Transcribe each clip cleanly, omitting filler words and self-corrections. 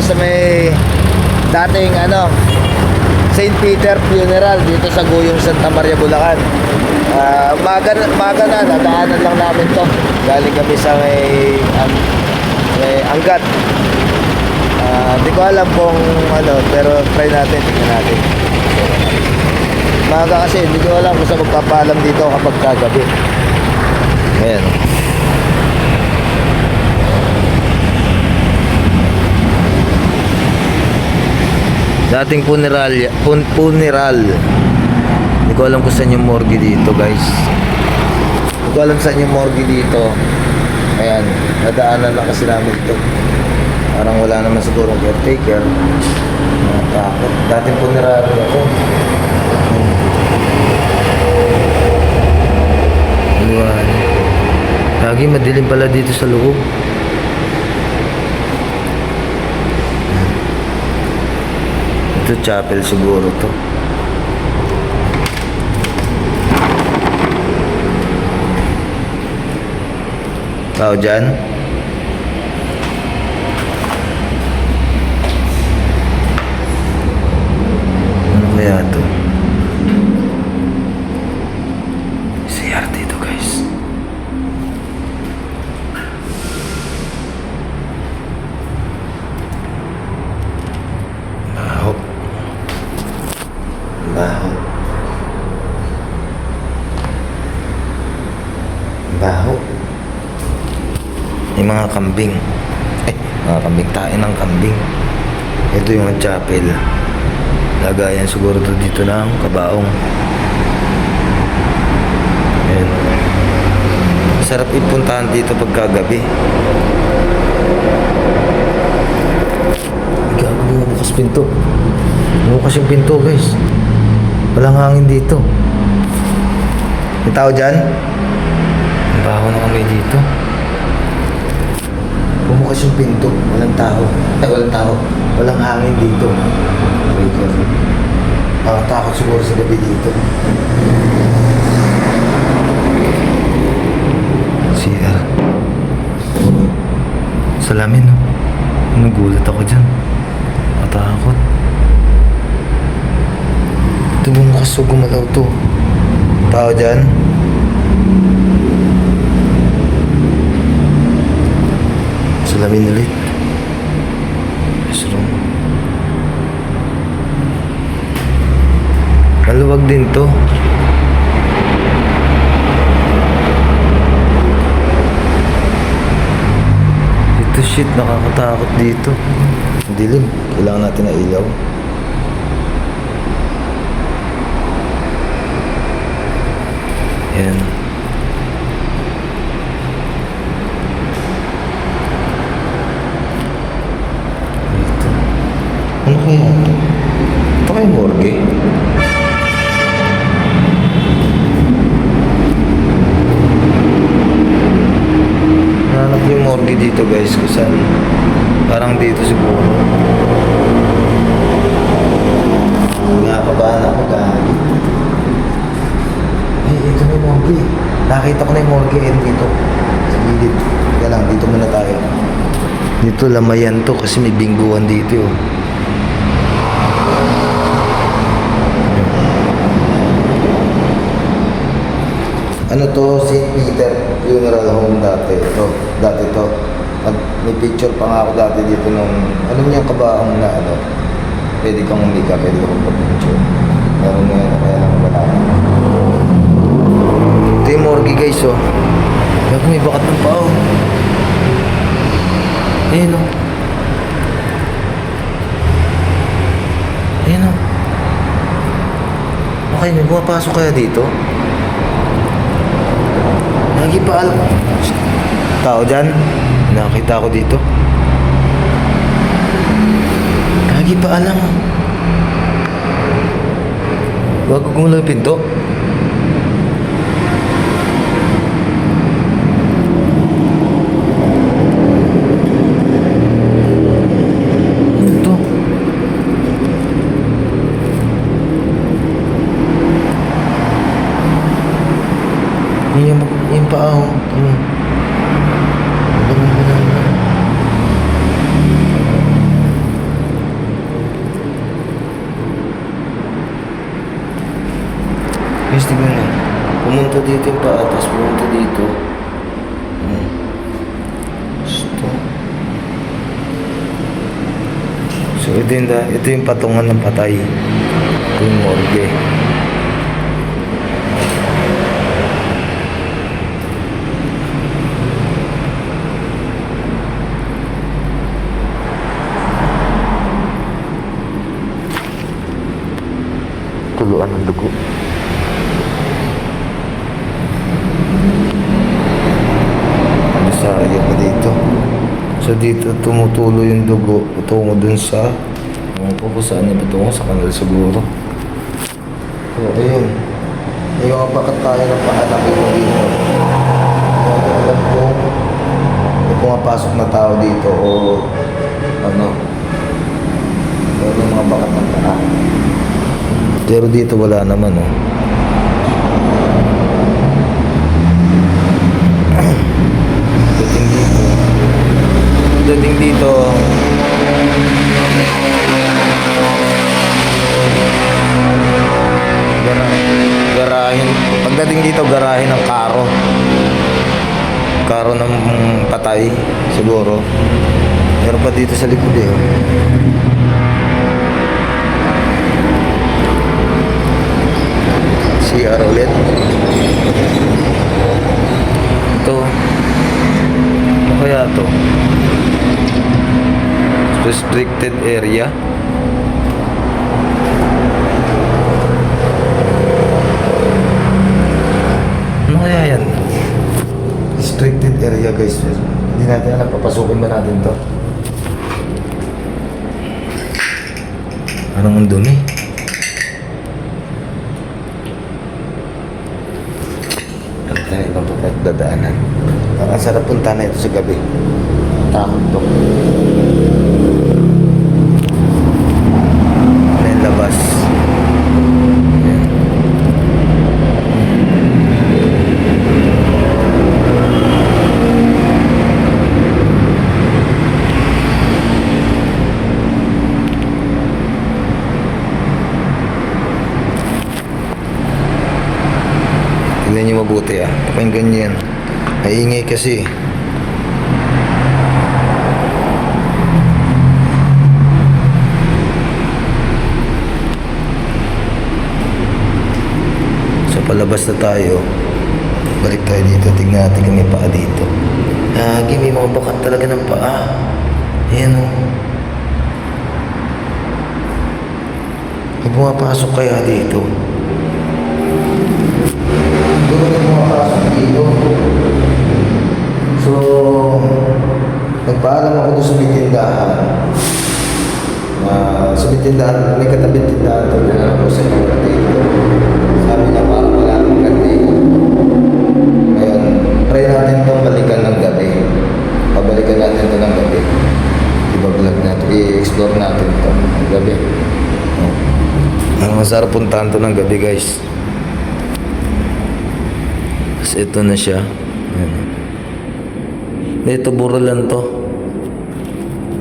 sa may dating St. Peter Funeral dito sa Guyong Santa Maria, Bulacan. Umaga na, dadaanan lang namin to. Galing kami sa may Angat. Hindi ko alam kung pero try natin, tingnan natin. Umaga kasi, hindi ko alam kung saan magpapaalam dito kapag kagabi. Ayan. Dating funeral. Hindi ko alam kung saan yung morgue dito, guys. Hindi ko alam saan yung morgue dito. Ayan, nadaanan lang kasi namin ito. Parang wala naman siguro caretaker. Takot. Dating funeral ako. Ayan. Lagi madilim pala dito sa loob. Ito chapel siguro to. Tao dyan? Ano kaya to? CR dito, guys. Baho. Baho. Baho. May mga kambing. Mga kambing. Tain ng kambing. Ito yung chapel. Lagayan siguro dito ng kabaong. Ayan. Sarap ipuntahan dito pagkagabi. Gago, bukas pinto. Bukas yung pinto, guys. Walang hangin dito. May tao dyan? Ang baho na kami dito. Bumukas yung pinto, walang tao. Walang tao. Walang hangin dito. Takot siguro sa gabi dito. CR. Salamin, no? Nagulat ako dyan. Matakot. Ito bumukas o gumalaw to. Tao dyan? Salamin ulit. Yes, room. Maluwag din to. Ito shit, nakakatakot dito. Dilim. Kailangan natin na ilaw. Yan. Ano kaya ito? Ito kaya morgue? Nahanap yung morgue dito, guys, kung saan. Parang dito siguro. Nakakabahan ako dahil. Ito na yung morgue. Nakita ko na yung morgue dito. Sa gilid. Kaya lang, dito muna tayo. Dito lamayan to kasi may bingguan dito. Ano to? St. Peter Funeral Home dati. Dati to. May picture pa nga ako dati dito nung, alam niyo yung kabaong na pwede kang umika, pwede kang pag-picture. Meron nga yun, kaya lang wala. Ito yung morgue, guys, oh. Bago may bakat ng pao. Ayan, oh. Ayan, oh. Okay, may bumapasok kaya dito? Lagi pa alam. Tao dyan? Nakakita ako dito. Lagi pa alam. Wag ko gumulaw yung pinto. Ito. Yung paa. Guys, tignan nyo. Pumunta dito yung paa, tapos pumunta dito. Gusto. So, ito yung patungan ng patay. Ito yung morgue. Tuluan ng dugo. Ano sa area pa dito? So dito tumutulo yung dugo patungo dun sa kung saan na patungo sa kanal siguro. So ayun. Ayun, bakit tayo ng pahanapin mo dito? Kaya alam kung may pumapasok na tao dito o ano. Pero mga bakat ng paa. Pero dito wala naman, oh. Dating dito. Garahin. Pagdating dito, garahin ng karo. Karo ng patay, siguro. Meron pa dito sa likod, eh. CR ulit. Ito. Ano kaya ito? Restricted area. Ano kaya yan? Restricted area, guys. Hindi natin alam. Papasukin ba natin to? Anong ang dumi? Tayo ibang dadaanan. Parang sarap punta na ito sa gabi. Takot to. Ano yung labas? Ayan. Tignan nyo mabuti, ah. Pakinggan nyo yan. Maingay kasi. So palabas na tayo. Balik tayo dito. Tignan natin kung may paa dito. May mga bakat talaga ng paa. Ayan, oh. May pumapasok kaya dito. Doon na pumapasok dito. So, nagpaalam ako doon sa may tindahan. Sa may tindahan, may katabing tindahan doon na ako sa mga dito. Sabi niya parang wala akong ganda. Ngayon, try natin itong balikan ng gabi. Pabalikan natin ito ng gabi. I-vlog natin, i-explore natin ito ng gabi. Masarap puntahan ito ng gabi, guys. Tapos ito na siya. Ito burulan to.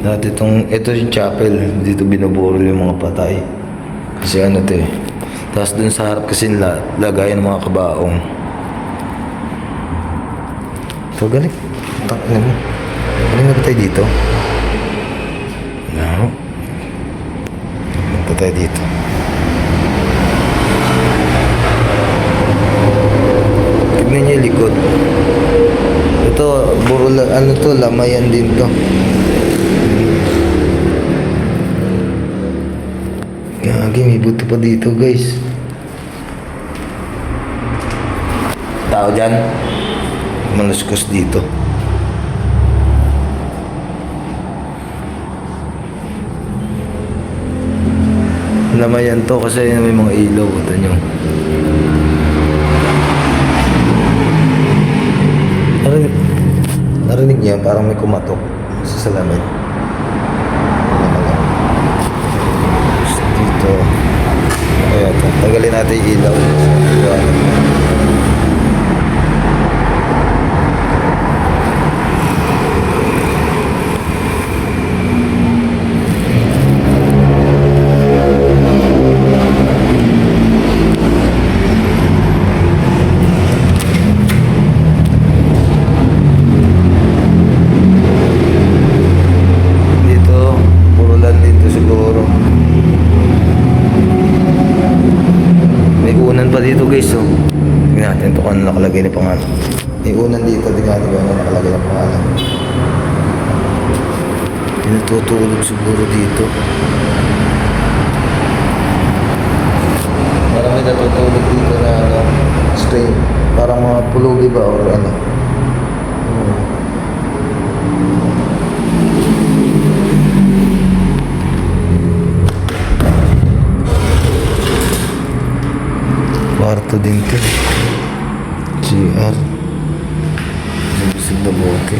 Dati ito yung chapel. Dito binuburol yung mga patay. Kasi ano to eh. Tapos dun sa harap kasi lagayan ng mga kabaong. So galing. Takina mo. Galing na ba tayo dito? No. Punta tayo dito. Tignan niyo yung likod. Ito, burulan, ano to, lamayan din to. Gagi, may buto pa dito, guys. Tao dyan. Maluskos dito. Lamayan to kasi may mga ilaw. Ito nyo. Narinig niya parang may kumatok sa salamin. Dito. Kaya ito. Tagalin natin yung ilaw. pa dito guys, oh. Tingnan natin ito kung ano nakalagay na pangalan. May unan dito, tingnan natin kung ano nakalagay na pangalan. Pinatutulog siguro dito. Parang may natutulog dito na ano, strain. Parang mga pulubi ba or ano. Kwarto din to. GR. Busog na bote.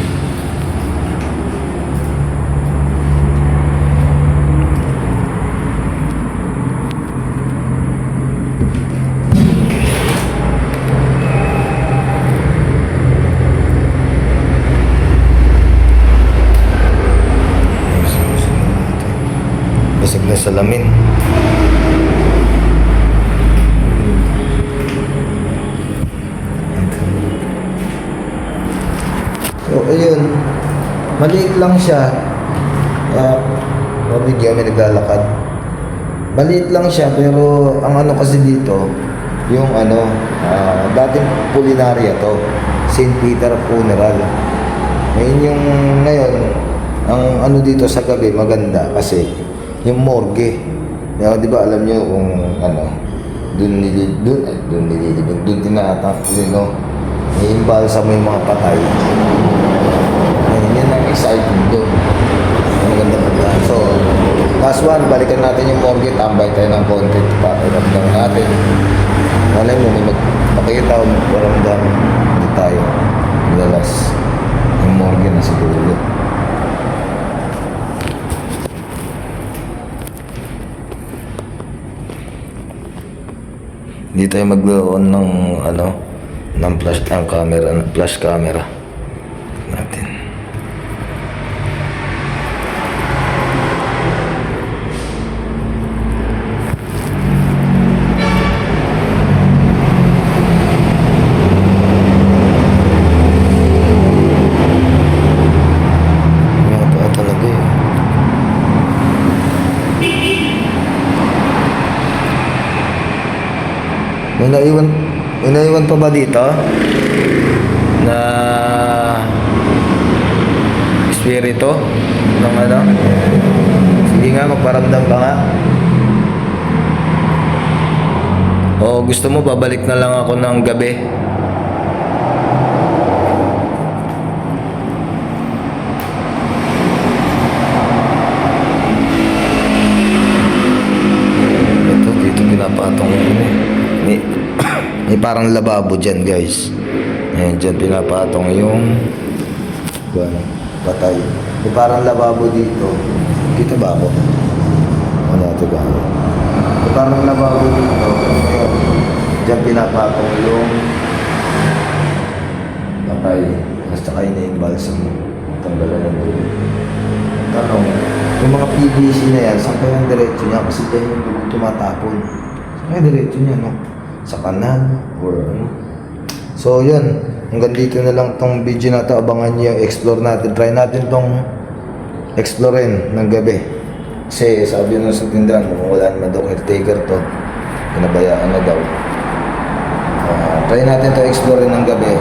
Busog na salamin. So, ayun. Maliit lang siya. Mabigyan may naglalakad. Maliit lang siya, pero ang ano kasi dito, yung ano, dating Pulinaria to. St. Peter Funeral. Ngayon yung, ngayon, ang ano dito sa gabi, maganda kasi yung morgue. Di ba alam nyo kung ano, dun nililibing, dun tinatang, no? Iimbalsa mo yung mga patay. Yan ang exciting doon. Maganda maganda. So, last one, balikan natin yung morgue. Tambay tayo ng konti. Pakiramdam natin. Malay mo, may magpakita o magparamdam. Hindi tayo. Madalas. Yung morgue na siguro. Hindi tayo mag-on ng ano, ng flash camera natin. May naiwan pa ba dito na espiritu ng ano? Sige nga, magparamdam ka nga. O gusto mo babalik na lang ako ng gabi? Ito, dito pinapatong may parang lababo dyan guys. Ayan, dyan pinapatong yung patay. May parang lababo dito. Kita ba ako? Ano ito ba? May parang lababo dito. Ayan, dyan pinapatong yung patay. Basta kayo na yung balsam. Tanggalan na doon. Tanong, yung mga PVC na yan, saan kayo ang diretso niya? Kasi dyan yung dugo tumatapon. Saan kayo diretso niya, no? Sa kanan or ano. So yun, hanggang dito na lang tong video na to. Abangan nyo, explore natin, try natin tong explorein ng gabi. Kasi sabi nyo sa tindahan, kung wala naman daw caretaker to, pinabayaan na daw. Try natin to explorein ng gabi.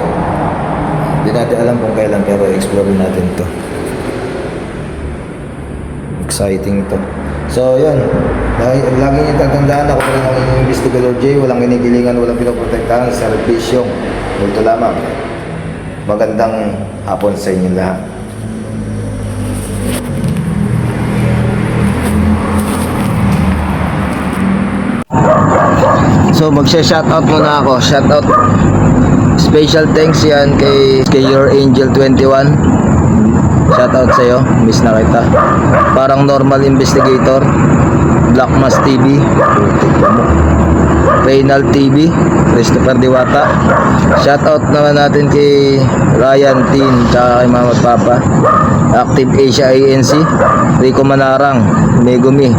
Hindi natin alam kung kailan, pero explorein natin to. Exciting to. So yun, lagi niyo tatandaan ako rin ang inyong investigador J. Walang kinikilingan, walang pinoprotektahan, serbisyong multo lamang. Magandang hapon sa inyo lahat. So magsha-shoutout muna ako. Shoutout. Special thanks yan kay Your Angel 21. Shoutout sa'yo, miss na kita. Parang normal investigator, Black Mass TV, Reynald TV, Christopher Diwata. Shoutout naman natin kay Ryan Tin, tsaka kay Mama at Papa. Active Asia ANC, Rico Manarang, Megumi,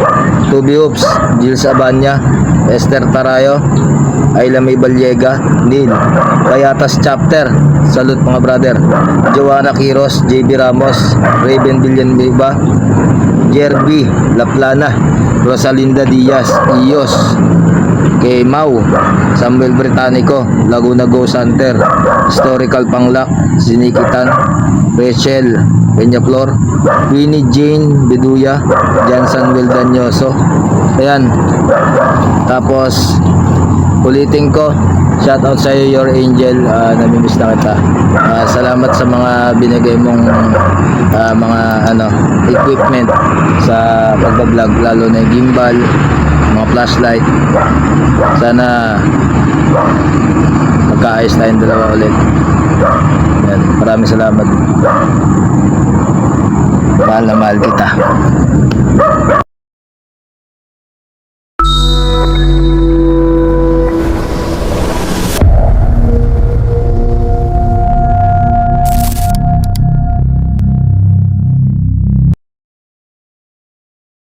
Tubi Hoops, Jill Sabanya, Esther Tarayo, Ayla May Balyega, Neil, Payatas Chapter, salute mga brother, Joanna Quiros, JB Ramos, Raven Villanueva, Jerby Laplana, Rosalinda Diaz, Iyos, kay Mau, Samuel Britannico, Laguna Go Center, Historical Panglak, Sinikitan, Rachel Peñaflor, Winnie Jane Beduya, Jan Samuel Danyoso. Ayan. Tapos ulitin ko, shout out sa iyo, Your Angel. Namimiss na kita. Salamat sa mga binigay mong mga equipment sa pagbablog, lalo na yung gimbal, mga flashlight. Sana magkaayos tayong dalawa ulit. Yan, maraming salamat. Mahal na mahal kita.